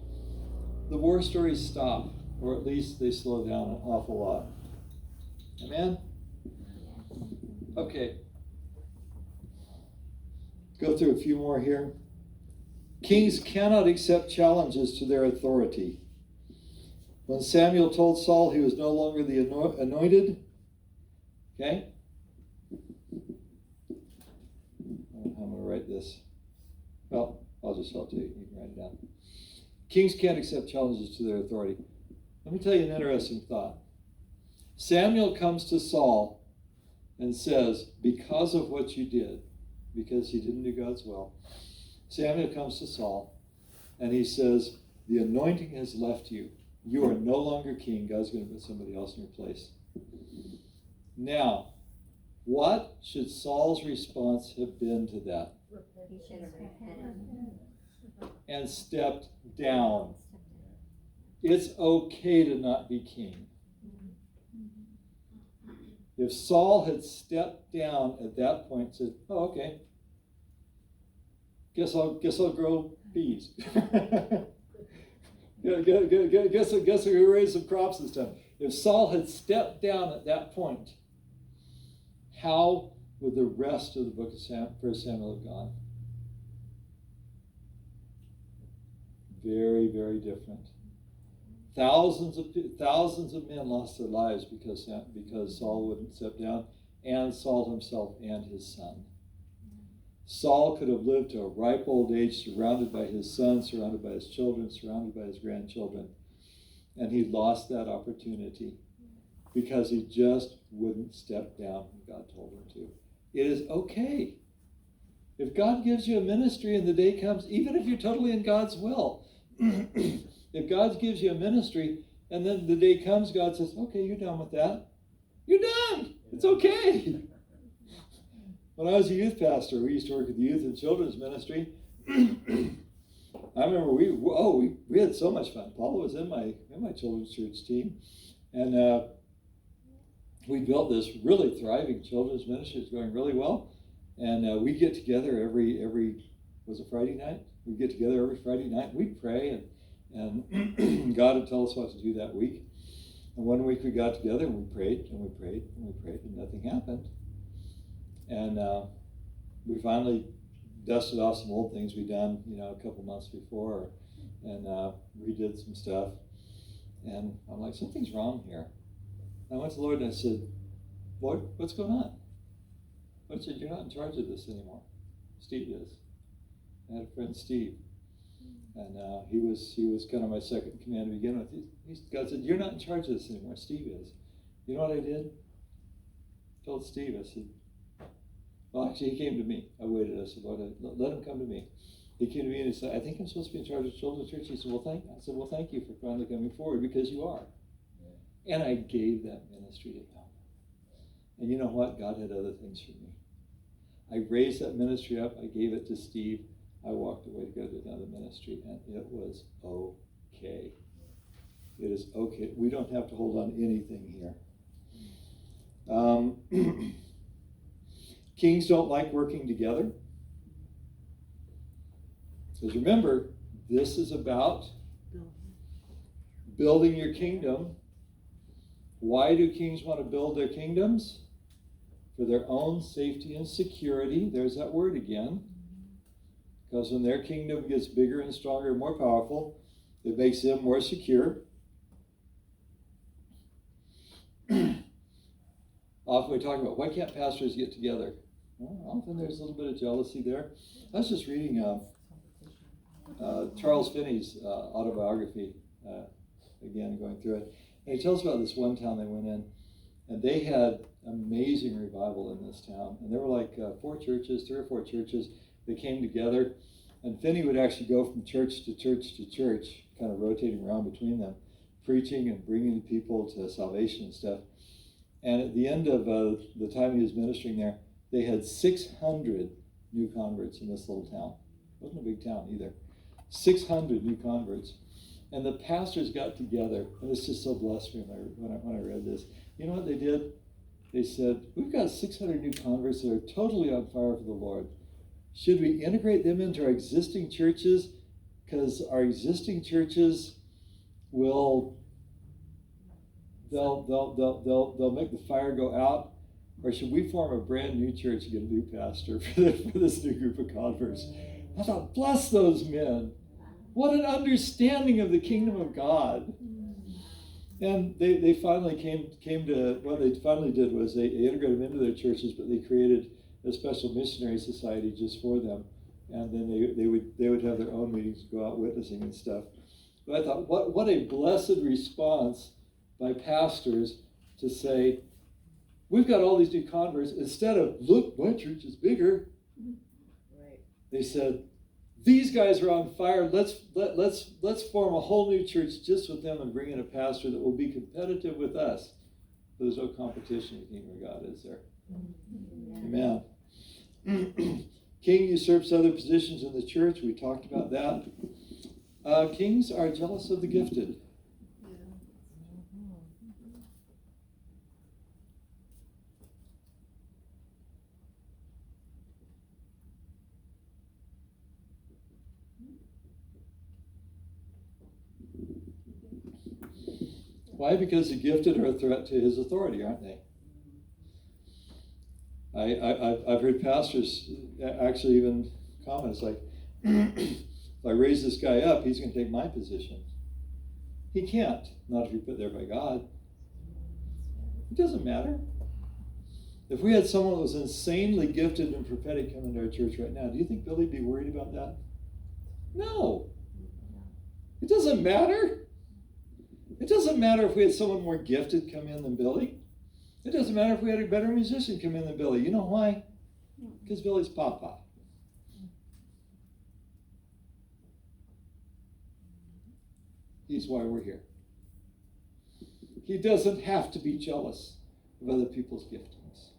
the war stories stop, or at least they slow down an awful lot. Amen? Okay. Go through a few more here. Kings cannot accept challenges to their authority. When Samuel told Saul he was no longer the anointed, okay? I'm going to write this. Well, I'll just tell it to you. You can write it down. Kings can't accept challenges to their authority. Let me tell you an interesting thought. Samuel comes to Saul and says, because of what you did, because he didn't do God's will, Samuel comes to Saul and he says, the anointing has left you. You are no longer king. God's going to put somebody else in your place. Now, what should Saul's response have been to that? He should have repented. And stepped down. It's okay to not be king. If Saul had stepped down at that point and said, oh, okay, guess I'll grow bees. Guess I'll raise some crops this time. If Saul had stepped down at that point, how would the rest of the book of 1 Samuel have gone? Very, very different. Thousands of men lost their lives because Saul wouldn't step down, and Saul himself and his son. Saul could have lived to a ripe old age, surrounded by his sons, surrounded by his children, surrounded by his grandchildren. And he lost that opportunity because he just wouldn't step down when God told him to. It is okay. If God gives you a ministry and the day comes, even if you're totally in God's will, if God gives you a ministry and then the day comes, God says, okay, you're done with that. You're done. It's okay. When I was a youth pastor, we used to work with the youth and children's ministry. I remember we had so much fun. Paula was in my children's church team, and we built this really thriving children's ministry. It's going really well, and we get together every was it Friday night? We get together every Friday night. We'd pray, and God would tell us what to do that week. And one week we got together and we prayed and we prayed and we prayed, and nothing happened. And we finally dusted off some old things we'd done, a couple months before, and redid some stuff. And I'm like, something's wrong here. I went to the Lord and I said, Lord, what's going on? Lord said, you're not in charge of this anymore. Steve is. I had a friend, Steve. And he was kind of my second in command to begin with. God said, "You're not in charge of this anymore. Steve is." You know what I did? I told Steve, I said, well, actually, he came to me. I waited. I said, "Lord, let him come to me." He came to me and he said, "I think I'm supposed to be in charge of children's church." He said, I said, "Well, thank you for finally coming forward, because you are." And I gave that ministry to him. And you know what? God had other things for me. I raised that ministry up. I gave it to Steve. I walked away to go to another ministry, and it was okay. It is okay. We don't have to hold on to anything here. Kings don't like working together. Because remember, this is about building your kingdom. Why do kings want to build their kingdoms? For their own safety and security. There's that word again. Because when their kingdom gets bigger and stronger and more powerful, it makes them more secure. Often we talk about, why can't pastors get together? Well, often there's a little bit of jealousy there. I was just reading Charles Finney's autobiography, again, going through it. And he tells about this one town they went in, and they had amazing revival in this town. And there were like 3 or 4 churches that came together. And Finney would actually go from church to church to church, kind of rotating around between them, preaching and bringing people to salvation and stuff. And at the end of the time he was ministering there, they had 600 new converts in this little town. It wasn't a big town either. 600 new converts. And the pastors got together, and this just so blessed me when I read this. You know what they did? They said, "We've got 600 new converts that are totally on fire for the Lord. Should we integrate them into our existing churches? Because our existing churches will they'll make the fire go out. Or should we form a brand new church and get a new pastor for this new group of converts?" I thought, bless those men. What an understanding of the kingdom of God. And they finally came to, what they finally did was they integrated them into their churches, but they created a special missionary society just for them. And then they would have their own meetings, go out witnessing and stuff. But I thought, what a blessed response by pastors to say, we've got all these new converts. Instead of, look, my church is bigger. Right. They said, these guys are on fire. Let's form a whole new church just with them and bring in a pastor that will be competitive with us. But there's no competition in the kingdom of God, is there? Amen. King usurps other positions in the church. We talked about that. Kings are jealous of the gifted. Why? Because the gifted are a threat to his authority, aren't they? I've heard pastors actually even comment, it's like, if I raise this guy up, he's going to take my position. He can't, not if you're put there by God. It doesn't matter. If we had someone that was insanely gifted and prophetic come into our church right now, do you think Billy'd be worried about that? No. It doesn't matter. It doesn't matter if we had someone more gifted come in than Billy. It doesn't matter if we had a better musician come in than Billy. You know why? Because Billy's Papa. He's why we're here. He doesn't have to be jealous of other people's giftings.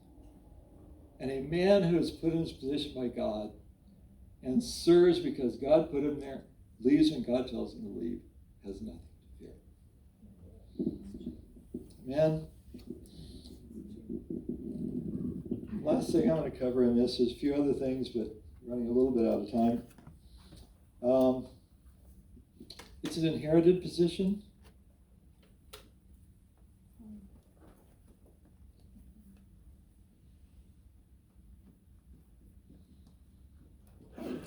And a man who is put in his position by God and serves because God put him there, leaves when God tells him to leave, has nothing to fear. Man, last thing I'm going to cover in this is a few other things, but running a little bit out of time. It's an inherited position.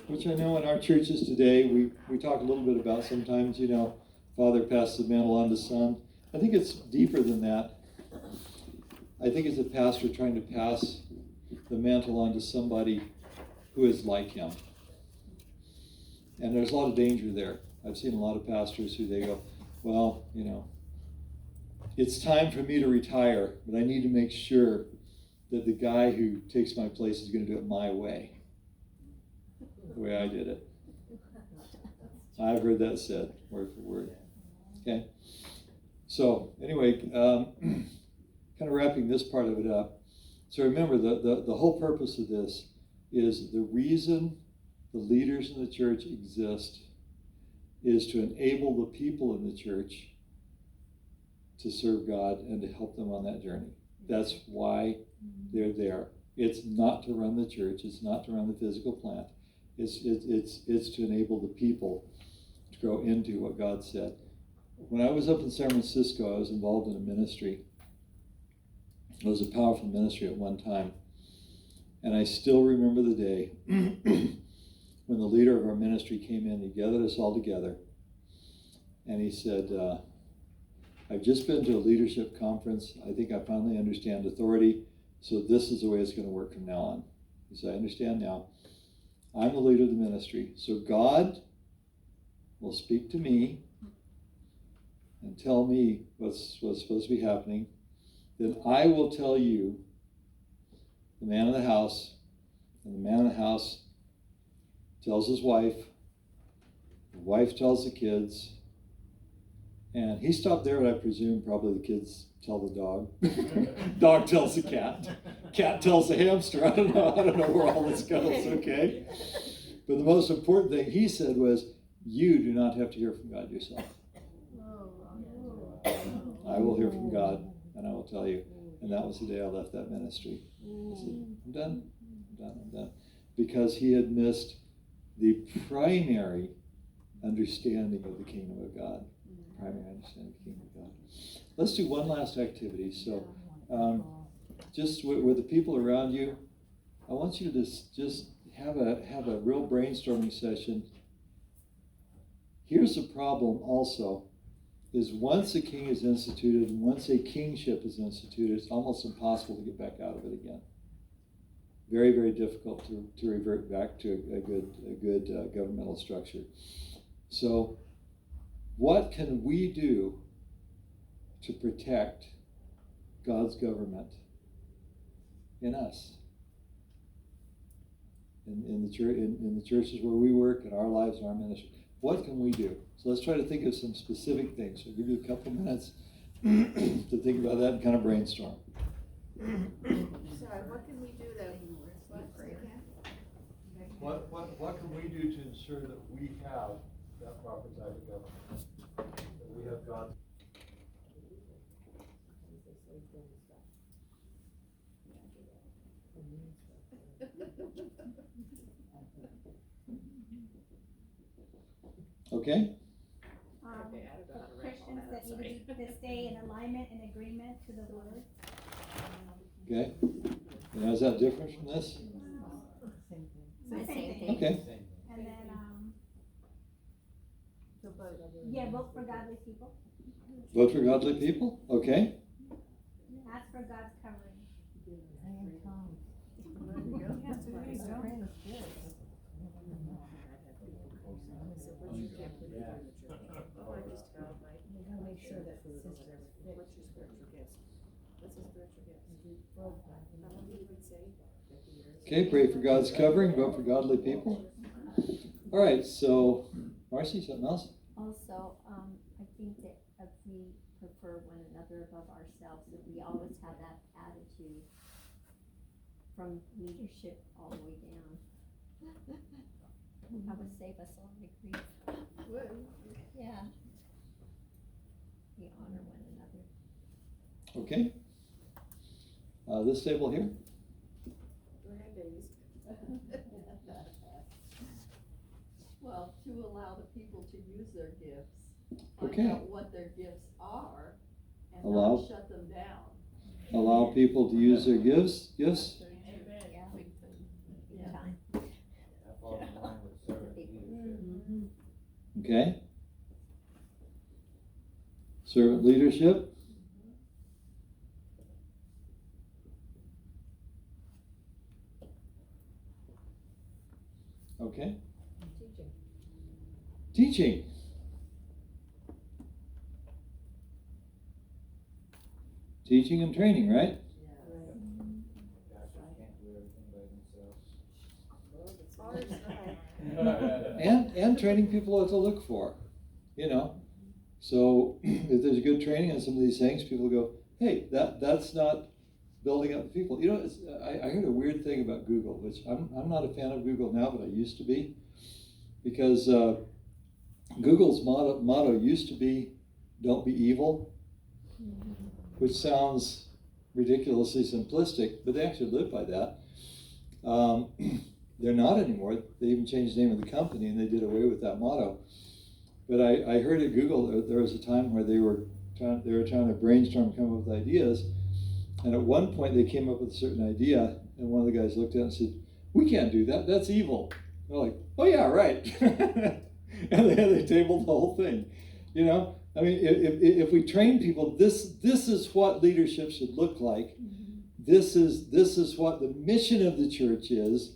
Which I know in our churches today, we talk a little bit about sometimes, father passes the mantle on to son. I think it's deeper than that. I think it's a pastor trying to pass the mantle on to somebody who is like him. And there's a lot of danger there. I've seen a lot of pastors who they go, well, it's time for me to retire, but I need to make sure that the guy who takes my place is going to do it my way, the way I did it. I've heard that said, word for word. Okay? So, anyway, kind of wrapping this part of it up. So remember, the whole purpose of this is the reason the leaders in the church exist is to enable the people in the church to serve God and to help them on that journey. That's why they're there. It's not to run the church. It's not to run the physical plant. It's to enable the people to grow into what God said. When I was up in San Francisco, I was involved in a ministry. It was a powerful ministry at one time. And I still remember the day when the leader of our ministry came in. He gathered us all together. And he said, I've just been to a leadership conference. I think I finally understand authority. So this is the way it's going to work from now on. He said, I understand now. I'm the leader of the ministry. So God will speak to me and tell me what's supposed to be happening. Then I will tell you, the man of the house, and the man of the house tells his wife, the wife tells the kids, and he stopped there, but I presume probably the kids tell the dog. Dog tells the cat. Cat tells the hamster. I don't know where all this goes, okay? But the most important thing he said was, you do not have to hear from God yourself. I will hear from God, and I will tell you. And that was the day I left that ministry. I said, I'm done. Because he had missed the primary understanding of the kingdom of God. Primary understanding of the kingdom of God. Let's do one last activity. So, just with the people around you, I want you to just have a real brainstorming session. Here's the problem also, is once a king is instituted, and once a kingship is instituted, it's almost impossible to get back out of it again. Very, very difficult to revert back to a good governmental structure. So, what can we do to protect God's government in us? In the churches where we work, in our lives, in our ministry. What can we do? So let's try to think of some specific things. We'll give you a couple minutes to think about that and kind of brainstorm. Sorry, what can we do that, What can we do to ensure that we have that proper type of government? That we have God. Okay? For Christians that need to stay in alignment and agreement to the word. Okay. And how's that different from this? The same thing. Okay. And then, vote for godly people. Vote for godly people? Okay. Ask for God's covering. Okay, pray for God's covering, vote for godly people. All right, so, Marcy, something else? Also, I think that if we prefer one another above ourselves, that we always have that attitude from leadership all the way down. That would save us a lot of grief. Yeah. We honor one another. Okay. This table here? Go ahead, babies. Well, to allow the people to use their gifts, Okay. find out what their gifts are, and Allow- not shut them down. Allow people to use their gifts? Yes? Yeah. Yeah. Time. That falls in line with servant leadership. Okay. Servant leadership? Okay. Teaching. Teaching and training, right? Pastors can't do everything by themselves. And training people what to look for, So if there's a good training on some of these things, people go, hey, that's not building up people. I heard a weird thing about Google, which I'm not a fan of Google now, but I used to be, because Google's motto used to be, don't be evil, which sounds ridiculously simplistic, but they actually live by that. They're not anymore. They even changed the name of the company, and they did away with that motto. But I heard at Google there was a time where they were trying to brainstorm, come up with ideas, and at one point they came up with a certain idea, and one of the guys looked at it and said, "We can't do that. That's evil." They're like, "Oh yeah, right." And they tabled the whole thing. I mean, if we train people, this is what leadership should look like. This is what the mission of the church is.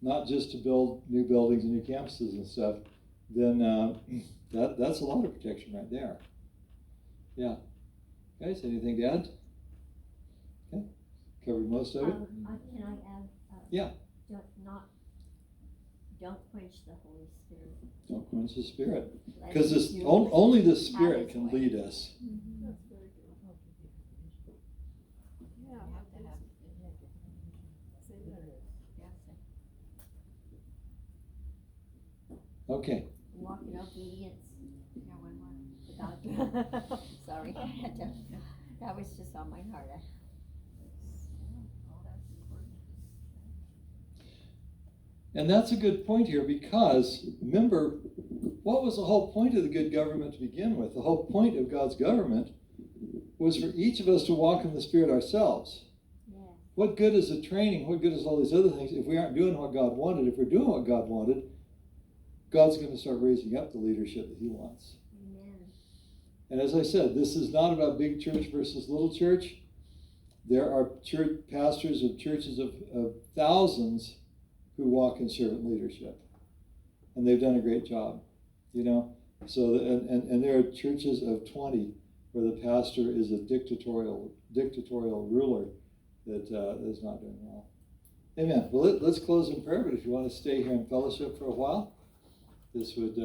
Not just to build new buildings and new campuses and stuff. Then that's a lot of protection right there. Yeah. Guys, anything to add? Okay. Covered most of it. Can I add? Yeah. Don't quench the Holy Spirit. Don't quench the Spirit, Let because him do only the have Spirit his can way. lead us. That's very good. Yeah. Say that. Okay. Walk in obedience. Yeah, one more. To God. Sorry, that was just on my heart. Oh, that's important. And that's a good point here, because remember, what was the whole point of the good government to begin with? The whole point of God's government was for each of us to walk in the Spirit ourselves. Yeah. What good is the training? What good is all these other things if we aren't doing what God wanted? If we're doing what God wanted, God's going to start raising up the leadership that He wants. Amen. And as I said, this is not about big church versus little church. There are church pastors of churches of thousands who walk in servant leadership, and they've done a great job, So and there are churches of 20 where the pastor is a dictatorial ruler that is not doing well. Amen. Well, let's close in prayer. But if you want to stay here in fellowship for a while, this would.